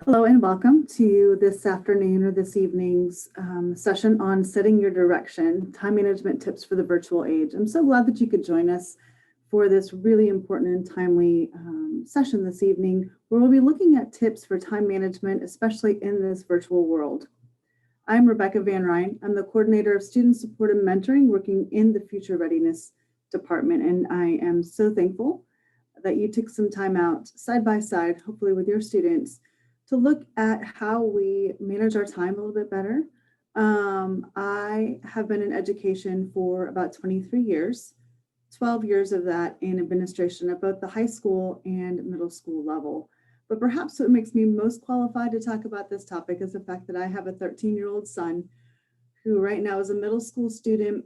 Hello and welcome to this afternoon or this evening's session on setting your direction, time management tips for the virtual age. I'm so glad that you could join us for this really important and timely session this evening, where we'll be looking at tips for time management, especially in this virtual world. I'm Rebecca Van Ryn. I'm the coordinator of student support and mentoring working in the Future Readiness Department, and I am so thankful that you took some time out side by side, hopefully with your students, to look at how we manage our time a little bit better. I have been in education for about 23 years, 12 years of that in administration at both the high school and middle school level. But perhaps what makes me most qualified to talk about this topic is the fact that I have a 13-year-old son who right now is a middle school student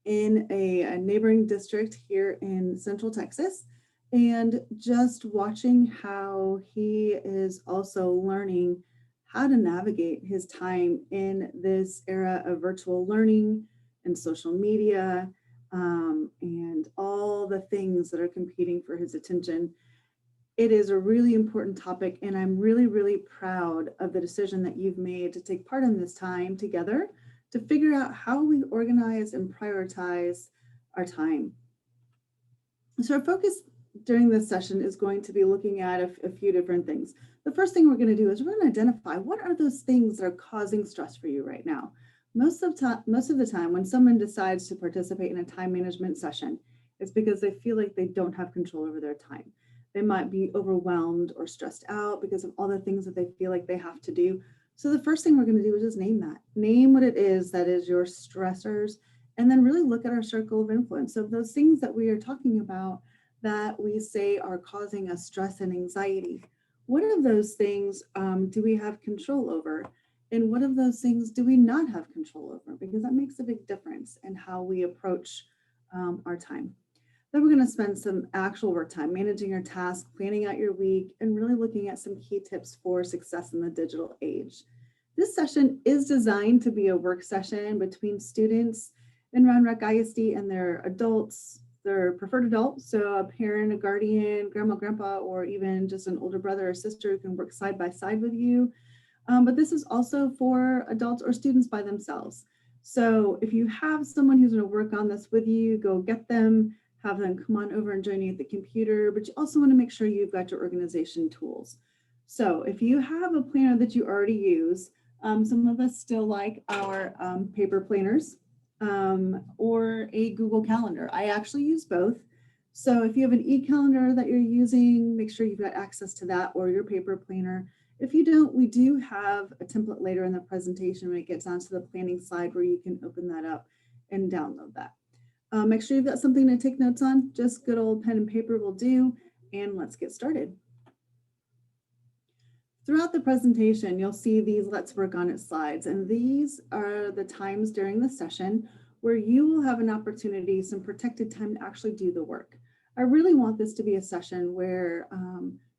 in a neighboring district here in Central Texas. And just watching how he is also learning how to navigate his time in this era of virtual learning and social media and all the things that are competing for his attention. It is a really important topic, and I'm really, really proud of the decision that you've made to take part in this time together to figure out how we organize and prioritize our time. So our focus during this session is going to be looking at a few different things. The first thing we're going to do is we're going to identify what are those things that are causing stress for you right now. Most of the time when someone decides to participate in a time management session, it's because they feel like they don't have control over their time. They might be overwhelmed or stressed out because of all the things that they feel like they have to do. So the first thing we're going to do is just name that. Name what it is that is your stressors, and then really look at our circle of influence. So those things that we are talking about that we say are causing us stress and anxiety, what of those things do we have control over? And what of those things do we not have control over? Because that makes a big difference in how we approach our time. Then we're going to spend some actual work time managing your tasks, planning out your week, and really looking at some key tips for success in the digital age. This session is designed to be a work session between students in Round Rock ISD and their adults, their preferred adult, so a parent, a guardian, grandma, grandpa, or even just an older brother or sister who can work side by side with you. But this is also for adults or students by themselves. So if you have someone who's going to work on this with you, go get them, have them come on over and join you at the computer, but you also want to make sure you've got your organization tools. So if you have a planner that you already use, some of us still like our paper planners or a Google Calendar. I actually use both. So if you have an e-calendar that you're using, make sure you've got access to that or your paper planner. If you don't, we do have a template later in the presentation when it gets onto the planning slide where you can open that up and download that. Make sure you've got something to take notes on. Just good old pen and paper will do. And let's get started. Throughout the presentation, you'll see these Let's Work on It slides. And these are the times during the session where you will have an opportunity, some protected time to actually do the work. I really want this to be a session where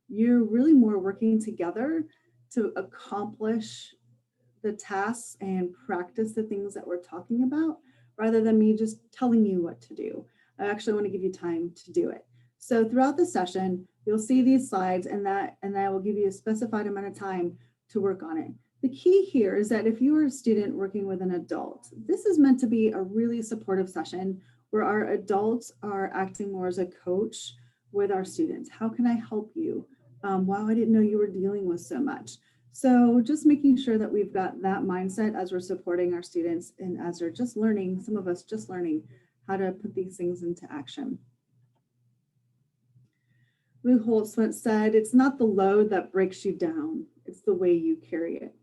you're really more working together to accomplish the tasks and practice the things that we're talking about, rather than me just telling you what to do. I actually want to give you time to do it. So throughout the session, you'll see these slides and that will give you a specified amount of time to work on it. The key here is that if you are a student working with an adult, this is meant to be a really supportive session where our adults are acting more as a coach with our students. How can I help you? Wow, I didn't know you were dealing with so much. So just making sure that we've got that mindset as we're supporting our students and as they're just learning, some of us just learning how to put these things into action. Lou Holtz once said, "It's not the load that breaks you down, it's the way you carry it."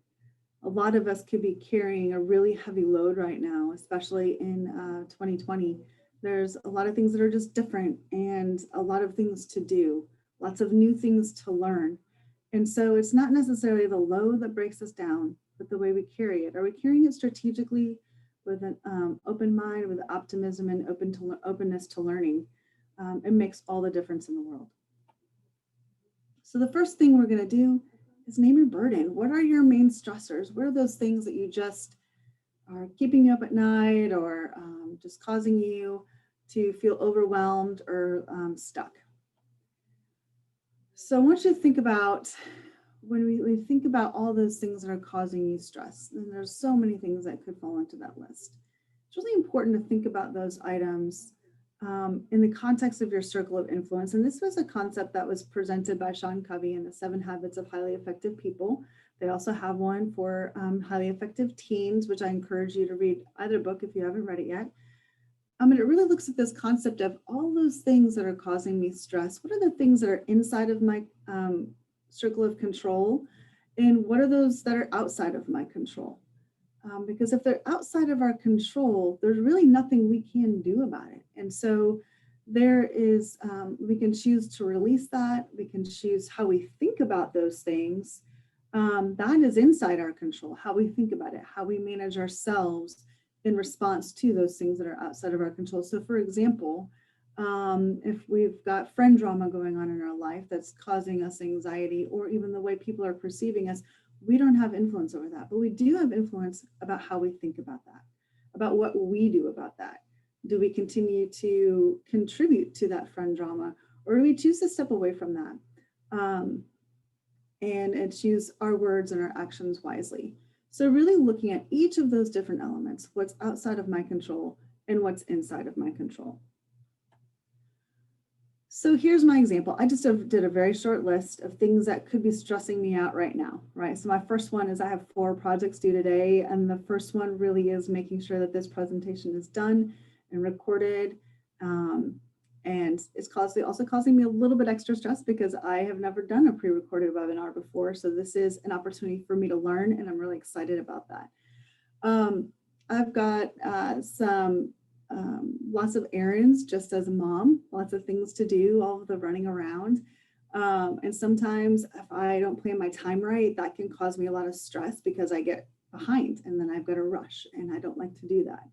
A lot of us could be carrying a really heavy load right now, especially in 2020. There's a lot of things that are just different and a lot of things to do, lots of new things to learn. And so it's not necessarily the load that breaks us down, but the way we carry it. Are we carrying it strategically with an open mind, with optimism and openness to learning? It makes all the difference in the world. So the first thing we're going to do is name your burden. What are your main stressors? What are those things that you just are keeping you up at night or just causing you to feel overwhelmed or stuck? So I want you to think about when we think about all those things that are causing you stress, and there's so many things that could fall into that list, it's really important to think about those items in the context of your circle of influence. And this was a concept that was presented by Sean Covey in the 7 Habits of Highly Effective People. They also have one for highly effective teens, which I encourage you to read either book if you haven't read it yet. And it really looks at this concept of all those things that are causing me stress. What are the things that are inside of my circle of control? And what are those that are outside of my control? Because if they're outside of our control, there's really nothing we can do about it. And so there is, we can choose to release that. We can choose how we think about those things. That is inside our control, how we think about it, how we manage ourselves in response to those things that are outside of our control. So for example, if we've got friend drama going on in our life that's causing us anxiety, or even the way people are perceiving us, we don't have influence over that, but we do have influence about how we think about that, about what we do about that. Do we continue to contribute to that friend drama, or do we choose to step away from that and choose our words and our actions wisely? So really looking at each of those different elements, what's outside of my control and what's inside of my control. So here's my example. I just did a very short list of things that could be stressing me out right now, right? So my first one is I have 4 projects due today. And the first one really is making sure that this presentation is done and recorded. And it's also causing me a little bit extra stress because I have never done a pre-recorded webinar before. So this is an opportunity for me to learn, and I'm really excited about that. I've got lots of errands just as a mom, lots of things to do, all of the running around. And sometimes if I don't plan my time right, that can cause me a lot of stress because I get behind and then I've got to rush, and I don't like to do that.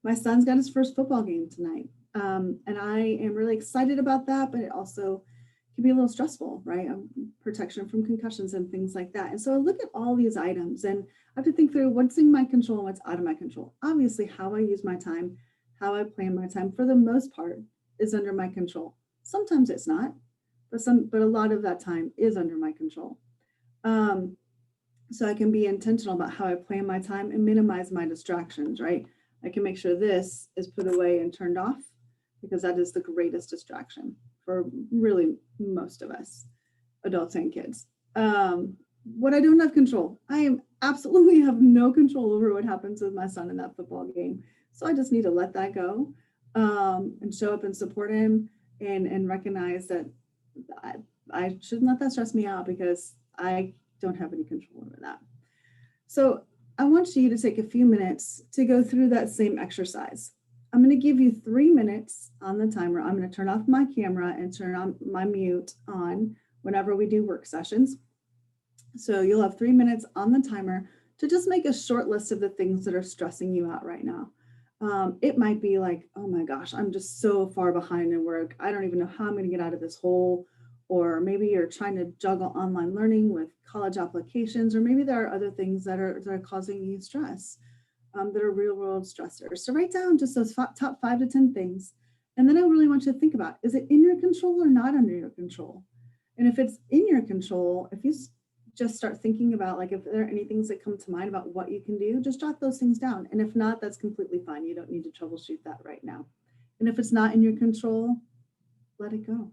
My son's got his first football game tonight. And I am really excited about that, but it also can be a little stressful, right? Protection from concussions and things like that. And so I look at all these items and I have to think through what's in my control and what's out of my control. Obviously, how I use my time, how I plan my time, for the most part, is under my control. Sometimes it's not, but a lot of that time is under my control. So I can be intentional about how I plan my time and minimize my distractions, right? I can make sure this is put away and turned off, because that is the greatest distraction for really most of us, adults and kids. What I don't have control, I absolutely have no control over what happens with my son in that football game. So I just need to let that go and show up and support him and recognize that I shouldn't let that stress me out because I don't have any control over that. So I want you to take a few minutes to go through that same exercise. I'm going to give you 3 minutes on the timer. I'm going to turn off my camera and turn on my mute on whenever we do work sessions. So you'll have 3 minutes on the timer to just make a short list of the things that are stressing you out right now. It might be like, oh my gosh, I'm just so far behind in work. I don't even know how I'm going to get out of this hole. Or maybe you're trying to juggle online learning with college applications, or maybe there are other things that are causing you stress. That are real world stressors. So write down just those top 5 to 10 things. And then I really want you to think about, is it in your control or not under your control? And if it's in your control, if you just start thinking about, like, if there are any things that come to mind about what you can do, just jot those things down. And if not, that's completely fine. You don't need to troubleshoot that right now. And if it's not in your control, let it go.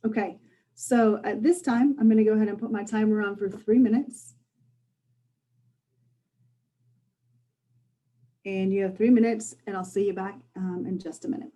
Okay, so at this time, I'm going to go ahead and put my timer on for 3 minutes. And you have 3 minutes, and I'll see you back in just a minute.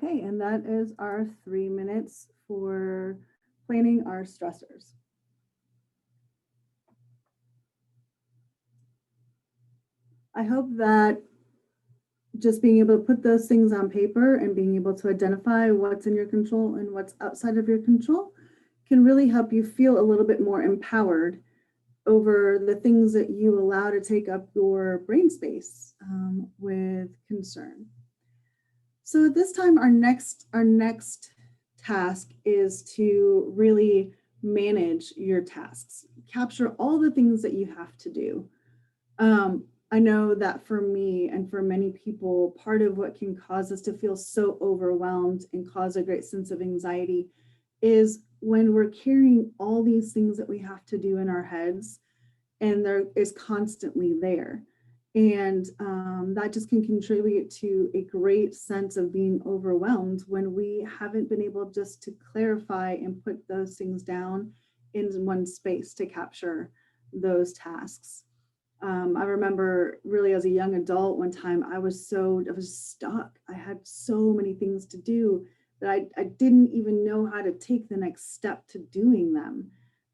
Okay, and that is our 3 minutes for planning our stressors. I hope that just being able to put those things on paper and being able to identify what's in your control and what's outside of your control can really help you feel a little bit more empowered over the things that you allow to take up your brain space with concern. So at this time, our next task is to really manage your tasks, capture all the things that you have to do. I know that for me and for many people, part of what can cause us to feel so overwhelmed and cause a great sense of anxiety is when we're carrying all these things that we have to do in our heads and there is constantly there. And that just can contribute to a great sense of being overwhelmed when we haven't been able just to clarify and put those things down in one space to capture those tasks. I remember really as a young adult, one time I was stuck. I had so many things to do that I didn't even know how to take the next step to doing them.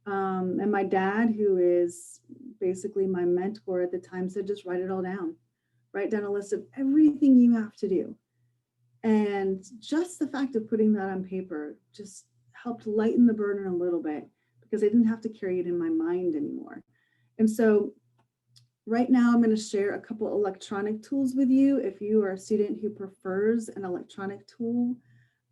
And my dad, who is basically my mentor at the time, said, just write it all down. Write down a list of everything you have to do. And just the fact of putting that on paper just helped lighten the burden a little bit because I didn't have to carry it in my mind anymore. And so right now, I'm going to share a couple electronic tools with you. If you are a student who prefers an electronic tool,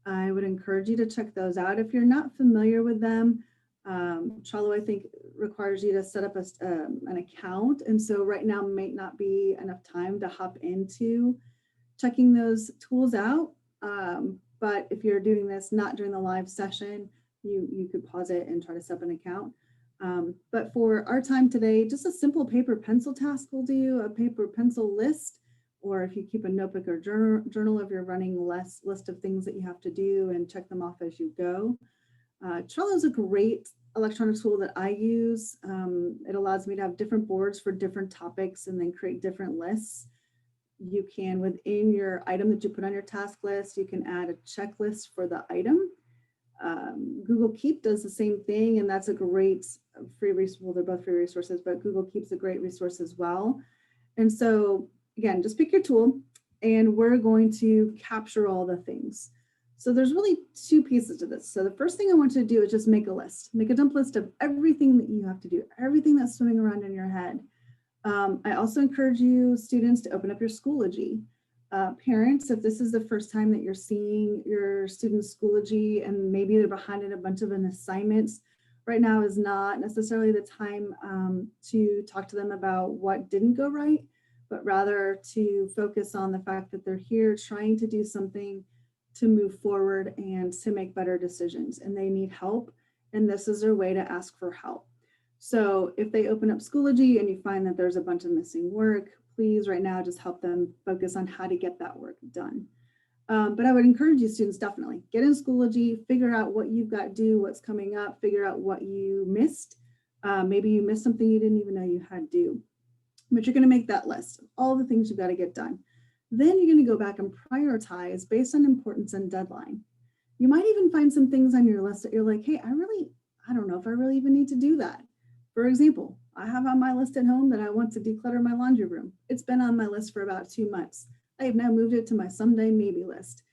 I would encourage you to check those out. If you're not familiar with them, Trello, I think, requires you to set up an account. And so right now might not be enough time to hop into checking those tools out. But if you're doing this not during the live session, you could pause it and try to set up an account. But for our time today, just a simple paper pencil task will do, a paper pencil list, or if you keep a notebook or journal of your running list of things that you have to do and check them off as you go. Trello is a great electronic tool that I use. It allows me to have different boards for different topics and then create different lists. You can, within your item that you put on your task list, you can add a checklist for the item. Google Keep does the same thing, and that's a great free resource. Well, they're both free resources, but Google Keep's a great resource as well. And so again, just pick your tool and we're going to capture all the things. So there's really two pieces to this. So the first thing I want you to do is just make a list, make a dump list of everything that you have to do, everything that's swimming around in your head. I also encourage you students to open up your Schoology. Parents, if this is the first time that you're seeing your students' Schoology and maybe they're behind in a bunch of assignments, right now is not necessarily the time to talk to them about what didn't go right, but rather to focus on the fact that they're here trying to do something to move forward and to make better decisions, and they need help, and this is their way to ask for help. So if they open up Schoology and you find that there's a bunch of missing work, please right now just help them focus on how to get that work done. But I would encourage you students, definitely get in Schoology, figure out what you've got to do, what's coming up, figure out what you missed. Maybe you missed something you didn't even know you had to do. But you're going to make that list of all the things you've got to get done. Then you're going to go back and prioritize based on importance and deadline. You might even find some things on your list that you're like, hey, I don't know if I really even need to do that. For example, I have on my list at home that I want to declutter my laundry room. It's been on my list for about 2 months. I have now moved it to my someday maybe list.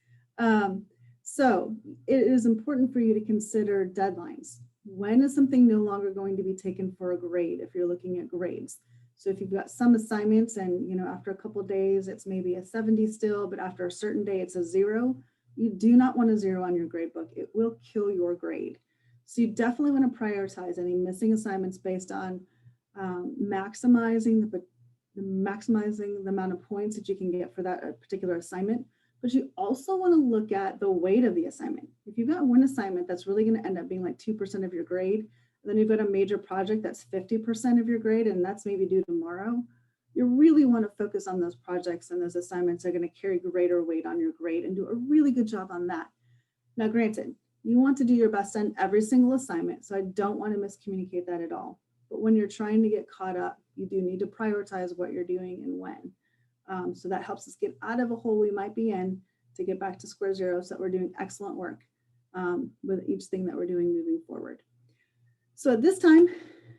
So it is important for you to consider deadlines. When is something no longer going to be taken for a grade if you're looking at grades? So if you've got some assignments and after a couple of days, it's maybe a 70 still, but after a certain day, it's a 0. You do not want a 0 on your grade book. It will kill your grade. So you definitely want to prioritize any missing assignments based on maximizing the amount of points that you can get for that particular assignment. But you also want to look at the weight of the assignment. If you've got one assignment that's really going to end up being like 2% of your grade, then you've got a major project that's 50% of your grade, and that's maybe due tomorrow. You really want to focus on those projects and those assignments that are going to carry greater weight on your grade and do a really good job on that. Now, granted, you want to do your best on every single assignment, so I don't want to miscommunicate that at all. But when you're trying to get caught up, you do need to prioritize what you're doing and when. So that helps us get out of a hole we might be in to get back to square zero so that we're doing excellent work with each thing that we're doing moving forward. So at this time,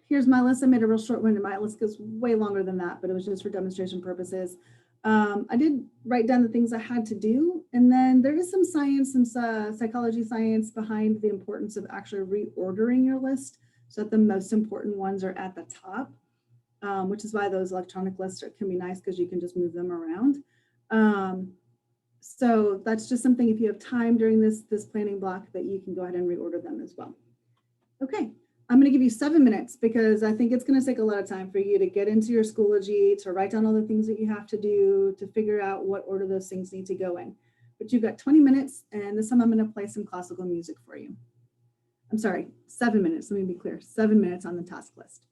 here's my list. I made a real short one, and my list goes way longer than that, but it was just for demonstration purposes. I did write down the things I had to do, and then there is some science, some psychology science behind the importance of actually reordering your list so that the most important ones are at the top, which is why those electronic lists can be nice because you can just move them around. So that's just something, if you have time during this planning block, that you can go ahead and reorder them as well. Okay, I'm going to give you 7 minutes because I think it's going to take a lot of time for you to get into your Schoology, to write down all the things that you have to do, to figure out what order those things need to go in. But you've got 20 minutes, and this time I'm going to play some classical music for you. I'm sorry, 7 minutes. Let me be clear, 7 minutes on the task list.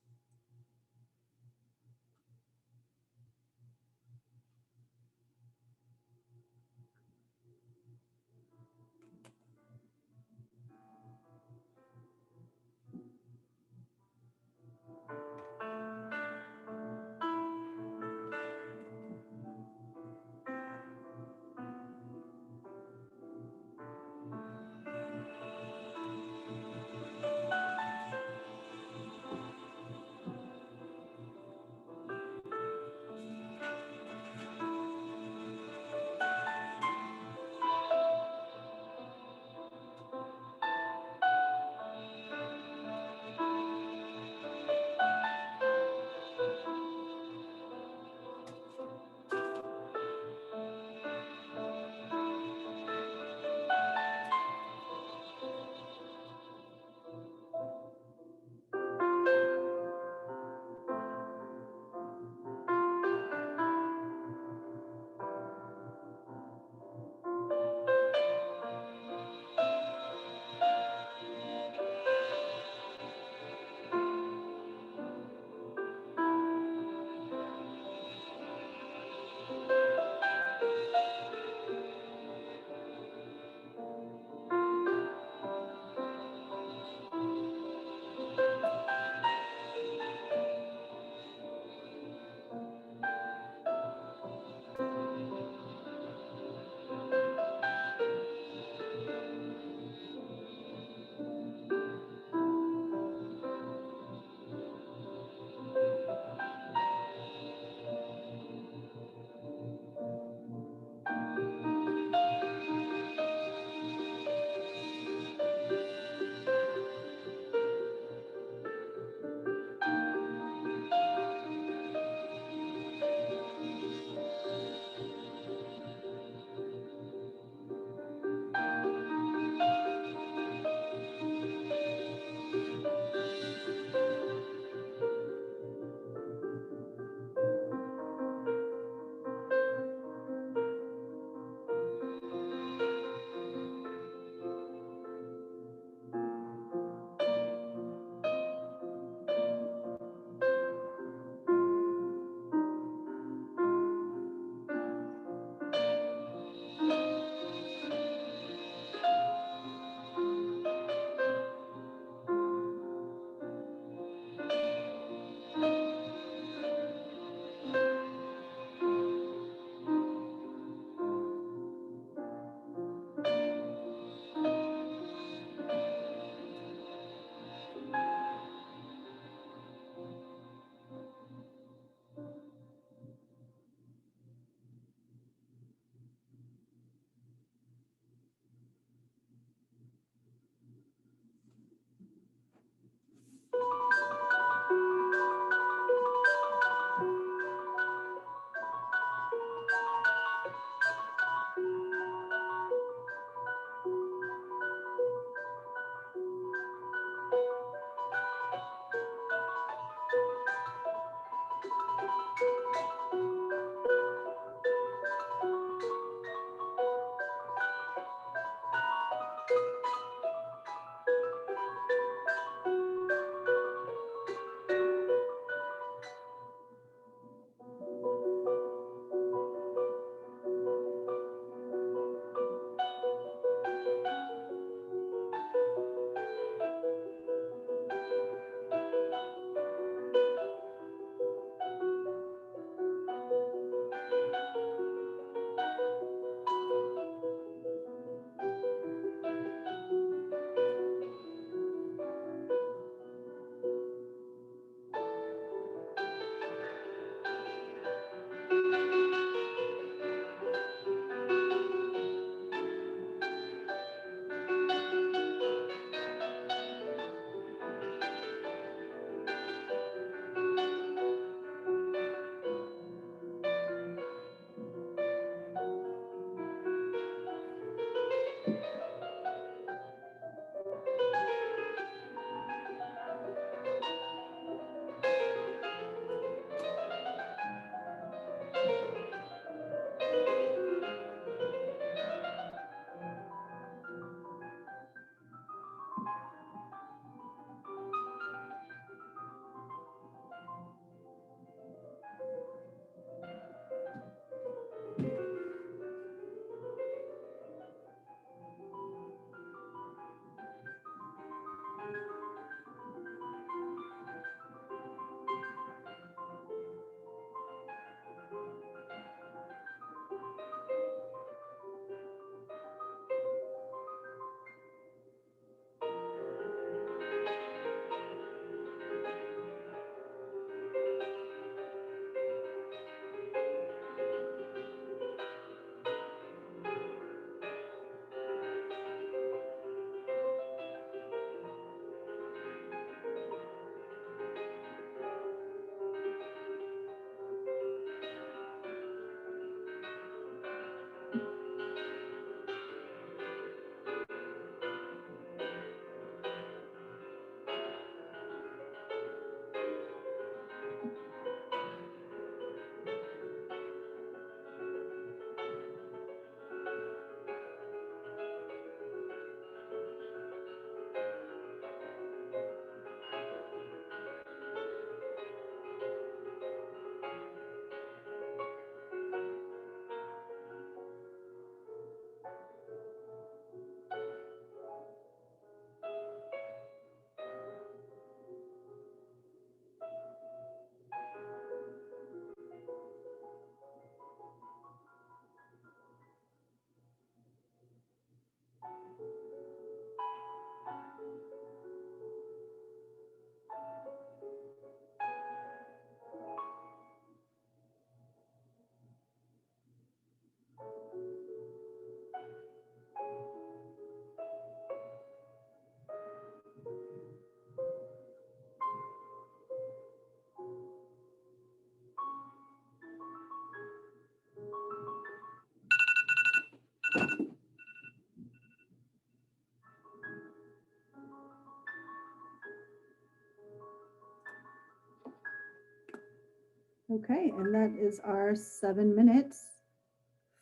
Okay, and that is our 7 minutes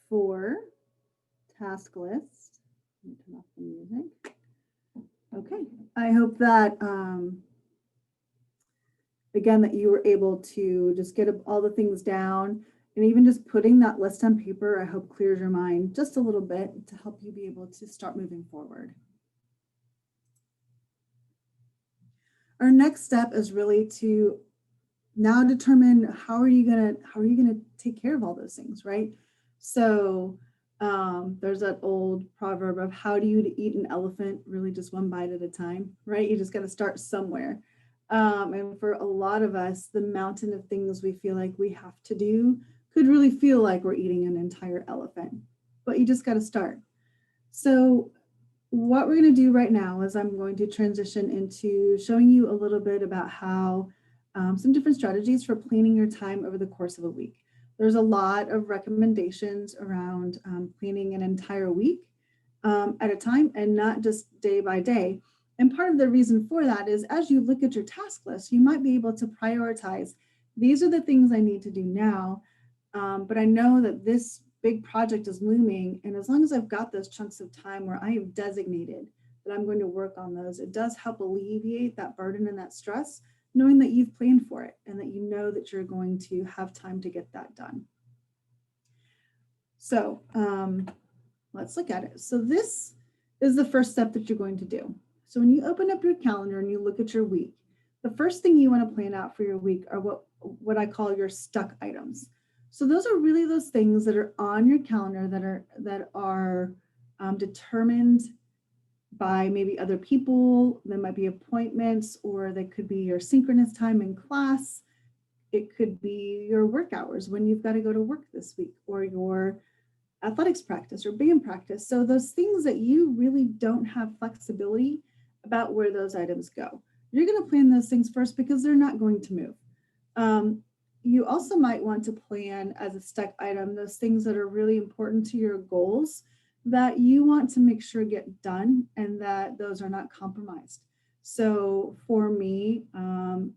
for task list. Let me turn off the music. Okay, I hope that again that you were able to just get all the things down, and even just putting that list on paper, I hope clears your mind just a little bit to help you be able to start moving forward. Our next step is really to now determine how are you gonna take care of all those things, right? So there's that old proverb of how do you eat an elephant? Really, just one bite at a time, right? You just got to start somewhere. And for a lot of us, the mountain of things we feel like we have to do could really feel like we're eating an entire elephant, but you just got to start. So what we're going to do right now is I'm going to transition into showing you a little bit about how some different strategies for planning your time over the course of a week. There's a lot of recommendations around planning an entire week at a time and not just day by day. And part of the reason for that is as you look at your task list, you might be able to prioritize, these are the things I need to do now, but I know that this big project is looming. And as long as I've got those chunks of time where I have designated that I'm going to work on those, it does help alleviate that burden and that stress, knowing that you've planned for it and that you know that you're going to have time to get that done. So let's look at it. So this is the first step that you're going to do. So when you open up your calendar and you look at your week, the first thing you want to plan out for your week are what I call your stuck items. So those are really those things that are on your calendar that are determined by maybe other people. There might be appointments, or they could be your synchronous time in class. It could be your work hours when you've got to go to work this week, or your athletics practice or band practice. So those things that you really don't have flexibility about where those items go. You're going to plan those things first because they're not going to move. You also might want to plan as a stuck item those things that are really important to your goals that you want to make sure get done and that those are not compromised. So for me,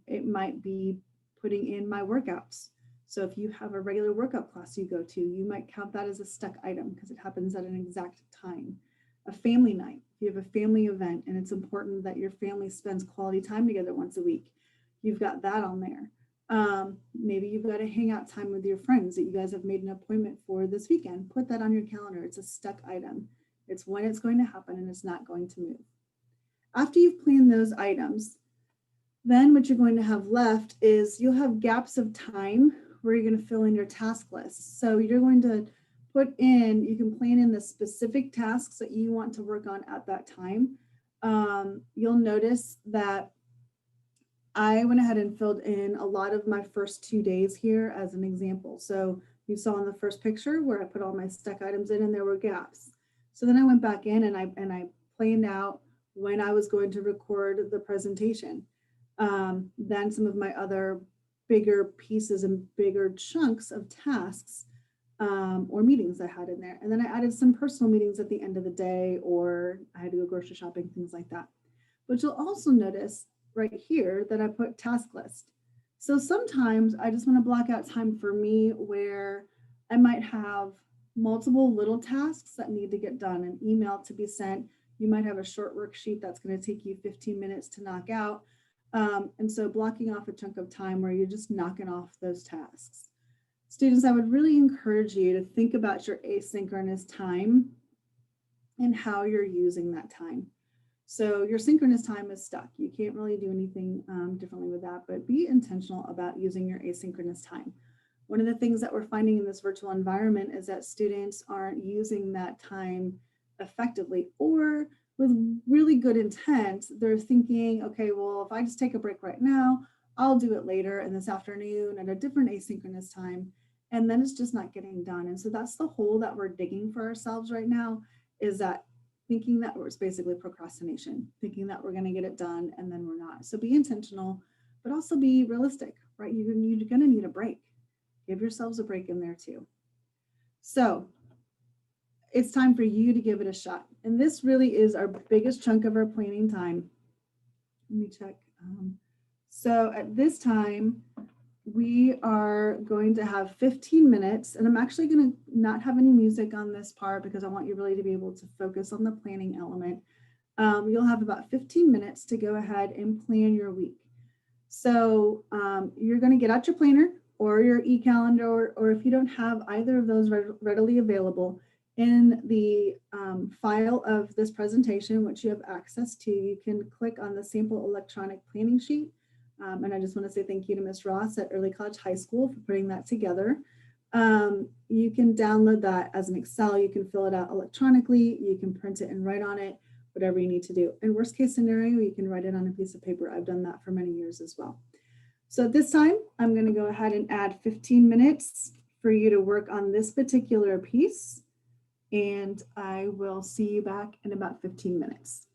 it might be putting in my workouts. So if you have a regular workout class you go to, you might count that as a stuck item because it happens at an exact time. A family night, if you have a family event and it's important that your family spends quality time together once a week, you've got that on there. Maybe you've got a hangout time with your friends that you guys have made an appointment for this weekend. Put that on your calendar. It's a stuck item. It's when it's going to happen and it's not going to move. After you've planned those items, then what you're going to have left is you'll have gaps of time where you're going to fill in your task list. So you're going to put in, you can plan in the specific tasks that you want to work on at that time. You'll notice that I went ahead and filled in a lot of my first 2 days here as an example. So you saw in the first picture where I put all my stuck items in and there were gaps. So then I went back in and I planned out when I was going to record the presentation. Then some of my other bigger pieces and bigger chunks of tasks or meetings I had in there. And then I added some personal meetings at the end of the day, or I had to go grocery shopping, things like that. But you'll also notice right here that I put task list. So sometimes I just want to block out time for me where I might have multiple little tasks that need to get done, an email to be sent. You might have a short worksheet that's going to take you 15 minutes to knock out. And so blocking off a chunk of time where you're just knocking off those tasks. Students, I would really encourage you to think about your asynchronous time and how you're using that time. So your synchronous time is stuck. You can't really do anything differently with that, but be intentional about using your asynchronous time. One of the things that we're finding in this virtual environment is that students aren't using that time effectively, or with really good intent, they're thinking, okay, well, if I just take a break right now, I'll do it later in this afternoon at a different asynchronous time. And then it's just not getting done. And so that's the hole that we're digging for ourselves right now, is that thinking that it's basically procrastination, thinking that we're going to get it done and then we're not. So be intentional, but also be realistic, right? You're going to need a break. Give yourselves a break in there too. So it's time for you to give it a shot. And this really is our biggest chunk of our planning time. Let me check. So at this time, we are going to have 15 minutes, and I'm actually going to not have any music on this part because I want you really to be able to focus on the planning element. You'll have about 15 minutes to go ahead and plan your week. So you're going to get out your planner or your e-calendar, or if you don't have either of those readily available, in the file of this presentation, which you have access to, you can click on the sample electronic planning sheet. And I just want to say thank you to Ms. Ross at Early College High School for putting that together. You can download that as an Excel. You can fill it out electronically. You can print it and write on it, whatever you need to do. In worst case scenario, you can write it on a piece of paper. I've done that for many years as well. So at this time, I'm going to go ahead and add 15 minutes for you to work on this particular piece. And I will see you back in about 15 minutes.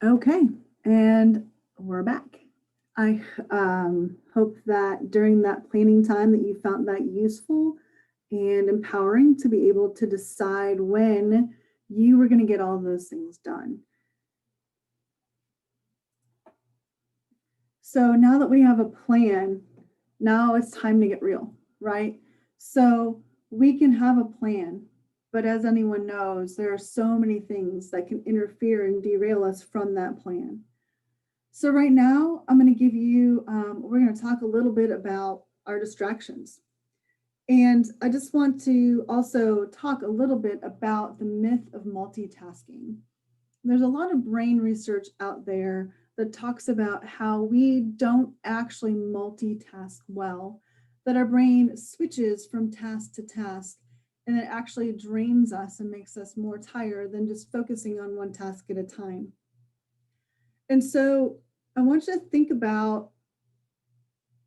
Okay, and we're back. I hope that during that planning time that you found that useful and empowering to be able to decide when you were going to get all those things done. So now that we have a plan, now it's time to get real, right? So we can have a plan, but as anyone knows, there are so many things that can interfere and derail us from that plan. So right now, I'm going to give you, we're going to talk a little bit about our distractions. And I just want to also talk a little bit about the myth of multitasking. There's a lot of brain research out there that talks about how we don't actually multitask well, that our brain switches from task to task, and it actually drains us and makes us more tired than just focusing on one task at a time. And so I want you to think about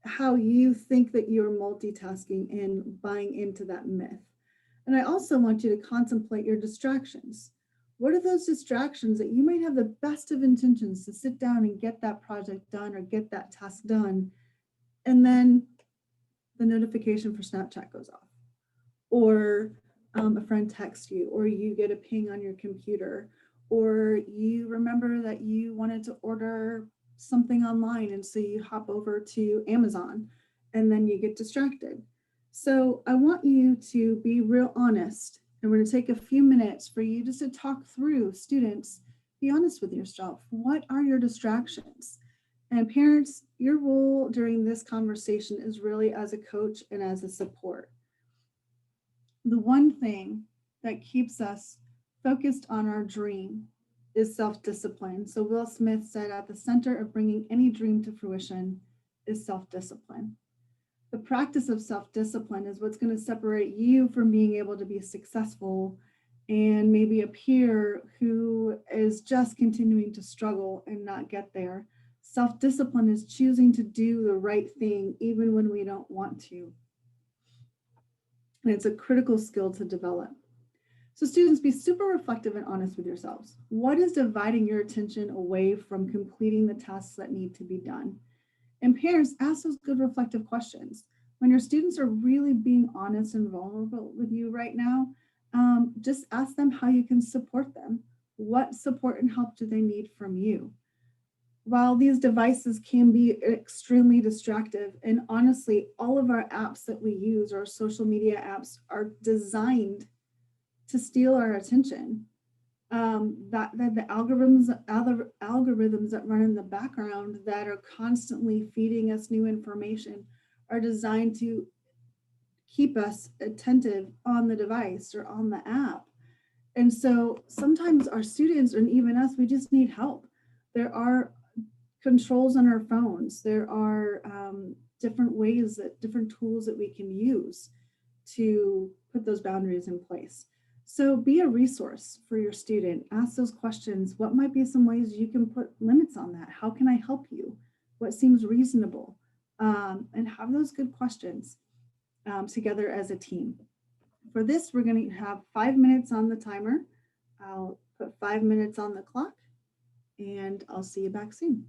how you think that you're multitasking and buying into that myth. And I also want you to contemplate your distractions. What are those distractions that you might have the best of intentions to sit down and get that project done or get that task done, and then the notification for Snapchat goes off, or a friend texts you, or you get a ping on your computer, or you remember that you wanted to order something online and so you hop over to Amazon and then you get distracted. So I want you to be real honest, and we're going to take a few minutes for you just to talk through. Students, be honest with yourself. What are your distractions? And parents, your role during this conversation is really as a coach and as a support. The one thing that keeps us focused on our dream is self-discipline. So Will Smith said, at the center of bringing any dream to fruition is self-discipline. The practice of self-discipline is what's going to separate you from being able to be successful and maybe a peer who is just continuing to struggle and not get there. Self-discipline is choosing to do the right thing even when we don't want to. And it's a critical skill to develop. So students, be super reflective and honest with yourselves. What is dividing your attention away from completing the tasks that need to be done? And parents, ask those good reflective questions. When your students are really being honest and vulnerable with you right now, just ask them how you can support them. What support and help do they need from you? While these devices can be extremely distractive, and honestly, all of our apps that we use, our social media apps, are designed to steal our attention. That the algorithms that run in the background that are constantly feeding us new information are designed to keep us attentive on the device or on the app. And so sometimes our students and even us, we just need help. There are controls on our phones. There are different tools that we can use to put those boundaries in place. So be a resource for your student. Ask those questions. What might be some ways you can put limits on that? How can I help you? What seems reasonable? And have those good questions together as a team. For this, we're going to have 5 minutes on the timer. I'll put 5 minutes on the clock, and I'll see you back soon.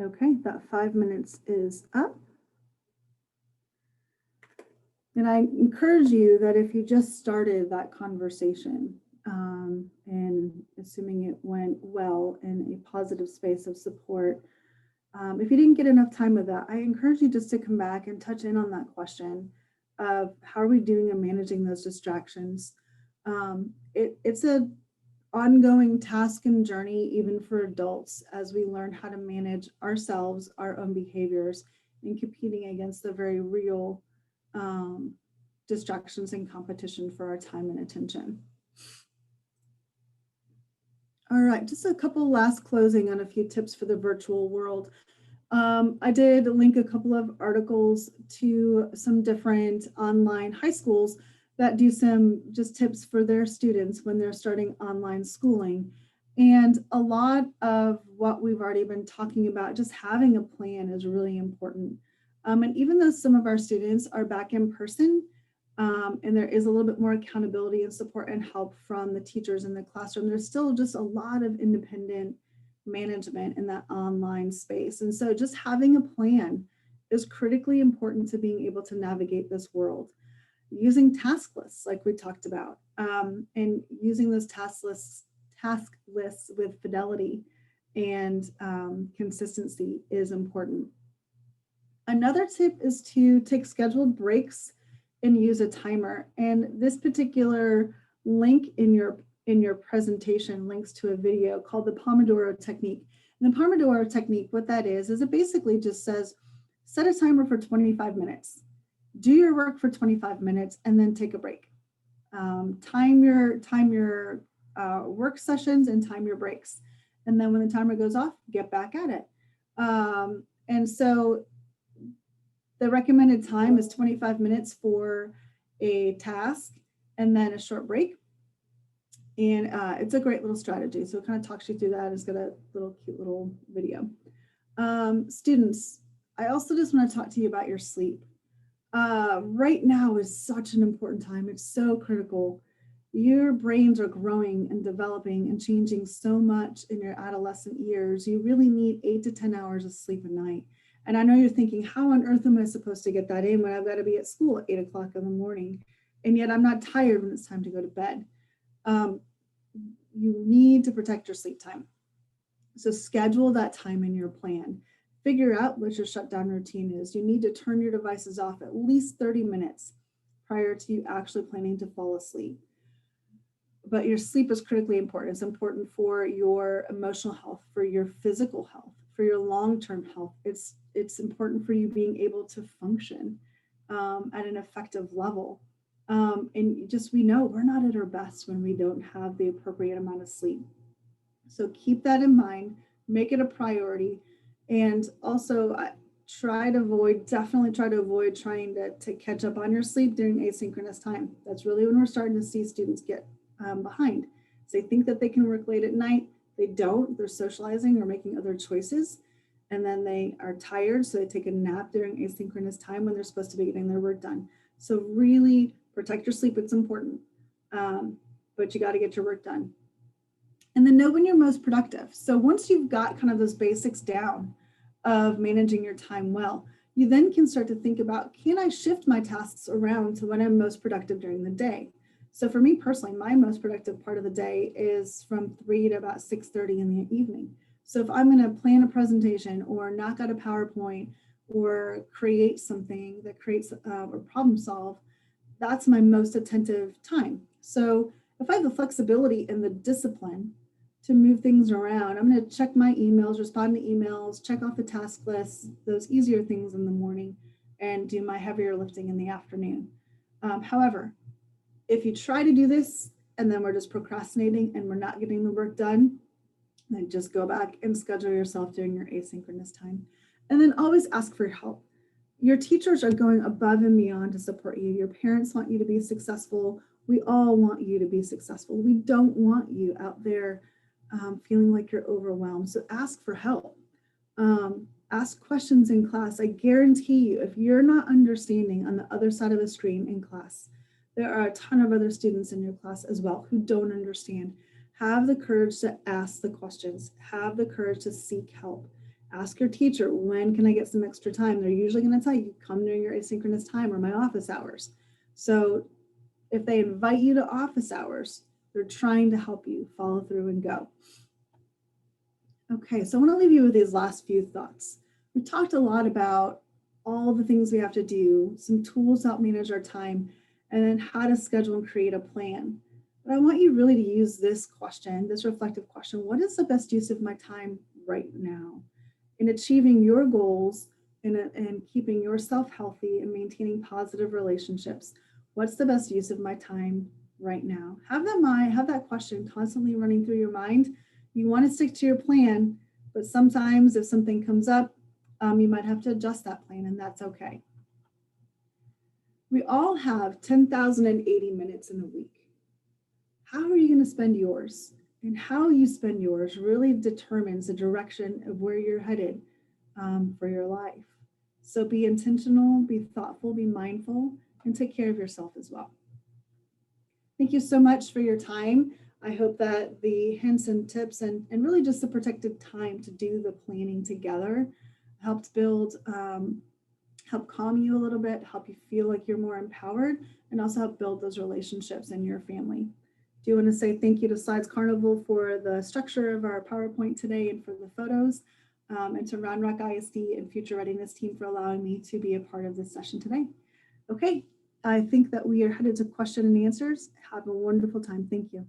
Okay, that 5 minutes is up. And I encourage you that if you just started that conversation, and assuming it went well in a positive space of support, if you didn't get enough time with that, I encourage you just to come back and touch in on that question of how are we doing in managing those distractions. It's a ongoing task and journey, even for adults, as we learn how to manage ourselves, our own behaviors, and competing against the very real distractions and competition for our time and attention. All right, just a couple last closing on a few tips for the virtual world. I did link a couple of articles to some different online high schools that do some just tips for their students when they're starting online schooling. And a lot of what we've already been talking about, just having a plan is really important. And even though some of our students are back in person, and there is a little bit more accountability and support and help from the teachers in the classroom, there's still just a lot of independent management in that online space. And so just having a plan is critically important to being able to navigate this world. Using task lists, like we talked about, and using those task lists with fidelity and consistency is important. Another tip is to take scheduled breaks and use a timer. And this particular link in your presentation links to a video called the Pomodoro technique. And the Pomodoro technique, what that is it basically just says, set a timer for 25 minutes, do your work for 25 minutes, and then take a break. Time your work sessions and time your breaks. And then when the timer goes off, get back at it. And so the recommended time is 25 minutes for a task and then a short break. And it's a great little strategy. So it kind of talks you through that. It's got a cute little video. Students, I also just want to talk to you about your sleep. Right now is such an important time. It's so critical. Your brains are growing and developing and changing so much in your adolescent years. You really need 8 to 10 hours of sleep a night. And I know you're thinking, how on earth am I supposed to get that in when I've got to be at school at 8 o'clock in the morning? And yet I'm not tired when it's time to go to bed. You need to protect your sleep time. So schedule that time in your plan. Figure out what your shutdown routine is. You need to turn your devices off at least 30 minutes prior to you actually planning to fall asleep. But your sleep is critically important. It's important for your emotional health, for your physical health, for your long-term health. It's important for you being able to function at an effective level. And just, we know we're not at our best when we don't have the appropriate amount of sleep. So keep that in mind, make it a priority. And also definitely try to avoid trying to catch up on your sleep during asynchronous time. That's really when we're starting to see students get behind. So they think that they can work late at night. They don't, they're socializing or making other choices. And then they are tired, so they take a nap during asynchronous time when they're supposed to be getting their work done. So really protect your sleep, it's important, but you got to get your work done. And then know when you're most productive. So once you've got kind of those basics down of managing your time well, you then can start to think about, can I shift my tasks around to when I'm most productive during the day? So for me personally, my most productive part of the day is from 3 to about 6:30 in the evening. So if I'm going to plan a presentation or knock out a PowerPoint or create something that creates or problem solve, that's my most attentive time. So if I have the flexibility and the discipline to move things around, I'm going to check my emails, respond to emails, check off the task lists, those easier things in the morning, and do my heavier lifting in the afternoon. However, if you try to do this and then we're just procrastinating and we're not getting the work done, then just go back and schedule yourself during your asynchronous time. And then always ask for help. Your teachers are going above and beyond to support you. Your parents want you to be successful. We all want you to be successful. We don't want you out there feeling like you're overwhelmed. So ask for help. Ask questions in class. I guarantee you, if you're not understanding on the other side of the screen in class, there are a ton of other students in your class as well who don't understand. Have the courage to ask the questions. Have the courage to seek help. Ask your teacher, when can I get some extra time? They're usually going to tell you, come during your asynchronous time or my office hours. So if they invite you to office hours, they're trying to help you follow through and go. Okay, so I want to leave you with these last few thoughts. We talked a lot about all the things we have to do, some tools to help manage our time, and then how to schedule and create a plan. But I want you really to use this question, this reflective question: what is the best use of my time right now? In achieving your goals and keeping yourself healthy and maintaining positive relationships, what's the best use of my time right now? Have that question constantly running through your mind. You want to stick to your plan, but sometimes if something comes up, you might have to adjust that plan, and that's okay. We all have 10,080 minutes in a week. How are you going to spend yours? And how you spend yours really determines the direction of where you're headed for your life. So be intentional, be thoughtful, be mindful, and take care of yourself as well. Thank you so much for your time. I hope that the hints and tips and really just the protected time to do the planning together helped build, help calm you a little bit, help you feel like you're more empowered, and also help build those relationships in your family. Do want to say thank you to Slides Carnival for the structure of our PowerPoint today and for the photos, and to Round Rock ISD and Future Readiness team for allowing me to be a part of this session today. Okay, I think that we are headed to question and answers. Have a wonderful time. Thank you.